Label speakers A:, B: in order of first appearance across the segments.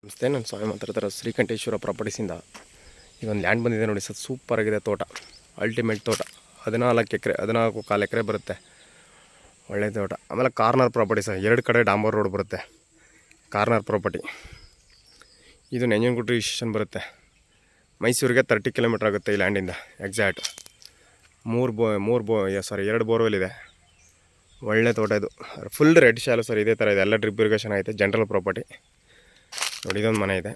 A: ನಮಸ್ತೆ, ನಾನು ಸ್ವಾಮಿ ಮಾತಾಡ್ತಾರೆ ಶ್ರೀಕಂಠೇಶ್ವರ ಪ್ರಾಪರ್ಟೀಸಿಂದ. ಇದೊಂದು ಲ್ಯಾಂಡ್ ಬಂದಿದೆ ನೋಡಿ ಸರ್, ಸೂಪರಾಗಿದೆ ತೋಟ, ಅಲ್ಟಿಮೇಟ್ ತೋಟ. 14 ಎಕರೆ 14.25 ಎಕರೆ ಬರುತ್ತೆ, ಒಳ್ಳೆ ತೋಟ. ಆಮೇಲೆ ಕಾರ್ನರ್ ಪ್ರಾಪರ್ಟಿ ಸರ್, 2 ಕಡೆ ಡಾಂಬರ್ ರೋಡ್ ಬರುತ್ತೆ, ಕಾರ್ನರ್ ಪ್ರಾಪರ್ಟಿ. ಇದು ನಂಜನಗೂಡು ರಿಜಿಸ್ಟ್ರೇಷನ್ ಬರುತ್ತೆ. ಮೈಸೂರಿಗೆ 30 ಕಿಲೋಮೀಟ್ರ್ ಆಗುತ್ತೆ ಈ ಲ್ಯಾಂಡಿಂದ ಎಕ್ಸಾಕ್ಟ್. 2 ಬೋರ್ವೆಲ್ ಇದೆ. ಒಳ್ಳೆ ತೋಟ ಇದು, ಫುಲ್ ರೆಡ್ ಶಾಲು ಸರ್, ಇದೇ ಥರ ಇದೆ. ಎಲ್ಲ ಡ್ರಿಪ್ ಇರಿಗೇಷನ್ ಐತೆ, ಜನರಲ್ ಪ್ರಾಪರ್ಟಿ ನೋಡಿ. ಇದೊಂದು ಮನೆ ಇದೆ,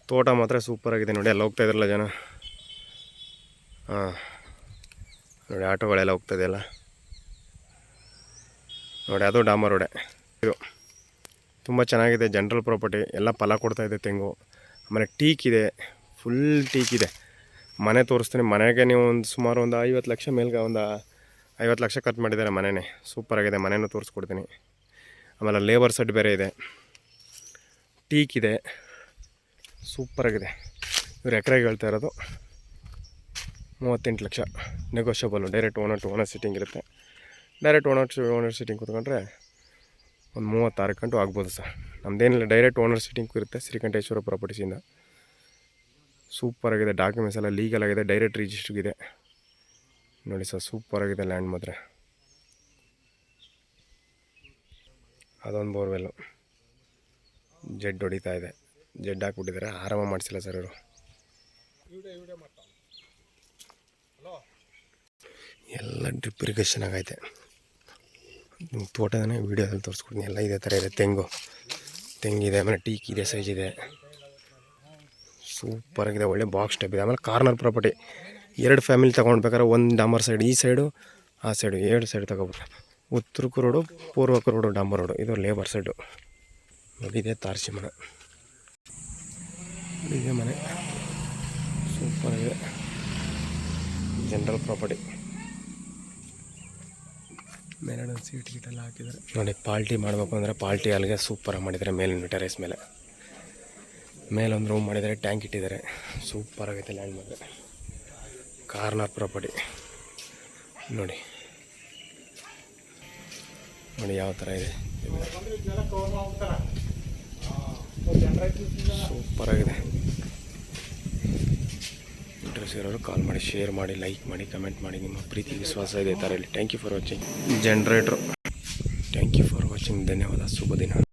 A: ತೋಟ ಮಾತ್ರ ಸೂಪರಾಗಿದೆ ನೋಡಿ. ಎಲ್ಲ ಹೋಗ್ತಾ ಇದ್ರಲ್ಲ ಜನ, ನೋಡಿ ಆಟೋಗಳೆಲ್ಲ ಹೋಗ್ತಾಯಿದೆಯಲ್ಲ ನೋಡಿ, ಅದು ಡಾಂಬರ್ ರೋಡೆ. ಇದು ತುಂಬ ಚೆನ್ನಾಗಿದೆ, ಜನರಲ್ ಪ್ರಾಪರ್ಟಿ. ಎಲ್ಲ ಫಲ ಕೊಡ್ತಾಯಿದೆ, ತೆಂಗು. ಆಮೇಲೆ ಟೀಕ್ ಇದೆ, ಫುಲ್ ಟೀಕ್ ಇದೆ. ಮನೆ ತೋರಿಸ್ತೀನಿ. ಮನೆಗೆ ನೀವು ಸುಮಾರು ಒಂದು 50 ಲಕ್ಷ ಮೇಲ್ಗೆ, ಒಂದು 50 ಲಕ್ಷ ಖರ್ಚು ಮಾಡಿದ್ದಾರೆ ಮನೆಯೇ. ಸೂಪರಾಗಿದೆ, ಮನೆಯೂ ತೋರಿಸ್ಕೊಡ್ತೀನಿ. ಆಮೇಲೆ ಲೇಬರ್ ಸೆಡ್ ಬೇರೆ ಇದೆ, ಟೀಕ್ ಇದೆ, ಸೂಪರಾಗಿದೆ. ಇವ್ರು ಎಕರೆಗೆ ಹೇಳ್ತಾ ಇರೋದು 38 lakh, negotiable. Direct owner to owner sitting ಇರುತ್ತೆ. ಡೈರೆಕ್ಟ್ ಓನರ್ ಸಿಟ್ಟಿಂಗ್ ಕೂತ್ಕೊಂಡ್ರೆ ಒಂದು 36 ಗಂಟು ಆಗ್ಬೋದು ಸರ್. ನಮ್ಮದೇನಿಲ್ಲ, ಡೈರೆಕ್ಟ್ ಓನರ್ ಸಿಟ್ಟಿಂಗ್ ಇರುತ್ತೆ ಶ್ರೀಕಂಠೇಶ್ವರ ಪ್ರಾಪರ್ಟೀಸಿಂದ. ಸೂಪರಾಗಿದೆ, ಡಾಕ್ಯುಮೆಂಟ್ಸ್ ಎಲ್ಲ ಲೀಗಲ್ ಆಗಿದೆ, ಡೈರೆಕ್ಟ್ ರಿಜಿಸ್ಟ್ರಿಗೆ ನೋಡಿ ಸರ್. ಸೂಪರಾಗಿದೆ ಲ್ಯಾಂಡ್ ಮಾತ್ರ. ಅದೊಂದು ಬೋರ್ವೆಲ್ಲು ಜೆಡ್ ಹೊಡಿತಾ ಇದೆ, ಜೆಡ್ ಹಾಕ್ಬಿಟ್ಟಿದ್ದಾರೆ. ಆರಾಮ ಮಾಡಿಸಿಲ್ಲ ಸರ್ ಇವರು. ಎಲ್ಲ ಡ್ರಿಪ್ ಇರಿಗೇಷನ್ ಆಗೈತೆ. ನಿಮ್ಮ ತೋಟದನೇ ವೀಡಿಯೋದಲ್ಲಿ ತೋರಿಸ್ಕೊಡ್ತೀನಿ. ಎಲ್ಲ ಇದೇ ಥರ ಇದೆ. ತೆಂಗಿದೆ, ಆಮೇಲೆ ಟೀಕ್ ಇದೆ, ಸೈಜ್ ಇದೆ, ಸೂಪರಾಗಿದೆ. ಒಳ್ಳೆ ಬಾಕ್ಸ್ ಟೈಪ್ ಇದೆ. ಆಮೇಲೆ ಕಾರ್ನರ್ ಪ್ರಾಪರ್ಟಿ, 2 ಫ್ಯಾಮಿಲಿ ತೊಗೊಂಡ್ಬೇಕಾದ್ರೆ ಒಂದು ಡಾಂಬರ್ ಸೈಡ್, ಈ ಸೈಡು ಆ ಸೈಡು, 2 ಸೈಡ್ ತಗೋಬೇಕು. ಉತ್ತರಕ್ಕೂ ರೋಡು, ಪೂರ್ವಕ್ಕೂ ರೋಡು, ಡಾಂಬರ್ ರೋಡು. ಇದು ಲೇಬರ್ ಸೈಡು ನೋಡಿ. ಇದೇ ತಾರಸಿ ಮನೆ, ಇದೇ ಮನೆ ಸೂಪರಾಗಿದೆ, ಜನರಲ್ ಪ್ರಾಪರ್ಟಿ. ಮೇಲ್ಗಡೆ ಸೀಟ್ ಗೀಟೆಲ್ಲ ಹಾಕಿದ್ದಾರೆ ನೋಡಿ. ಪಾಲ್ಟಿ ಮಾಡಬೇಕು ಅಂದರೆ ಪಾಲ್ಟಿ ಅಲ್ಲಿಗೆ ಸೂಪರಾಗಿ ಮಾಡಿದ್ದಾರೆ. ಮೇಲಿನ ಟೆರೇಸ್ ಮೇಲೊಂದು ರೂಮ್ ಮಾಡಿದ್ದಾರೆ, ಟ್ಯಾಂಕ್ ಇಟ್ಟಿದ್ದಾರೆ. ಸೂಪರಾಗೈತೆ ಲ್ಯಾಂಡ್ ಮೇಲೆ. ಕಾರ್ನರ್ ಪ್ರಾಪರ್ಟಿ ನೋಡಿ ಯಾವ ಥರ ಇದೆ. ಸೂಪರಾಗಿದೆ. ಇಂಟ್ರೆಸ್ಟ್ ಇರೋರು ಕಾಲ್ ಮಾಡಿ, ಶೇರ್ ಮಾಡಿ, ಲೈಕ್ ಮಾಡಿ, ಕಮೆಂಟ್ ಮಾಡಿ. ನಿಮ್ಮ ಪ್ರೀತಿ ವಿಶ್ವಾಸ ಇದೆ ಥರ ಇಲ್ಲಿ. Thank you for watching. ಜನರೇಟ್ರು. Thank you for watching. ಧನ್ಯವಾದ. ಶುಭ ದಿನ.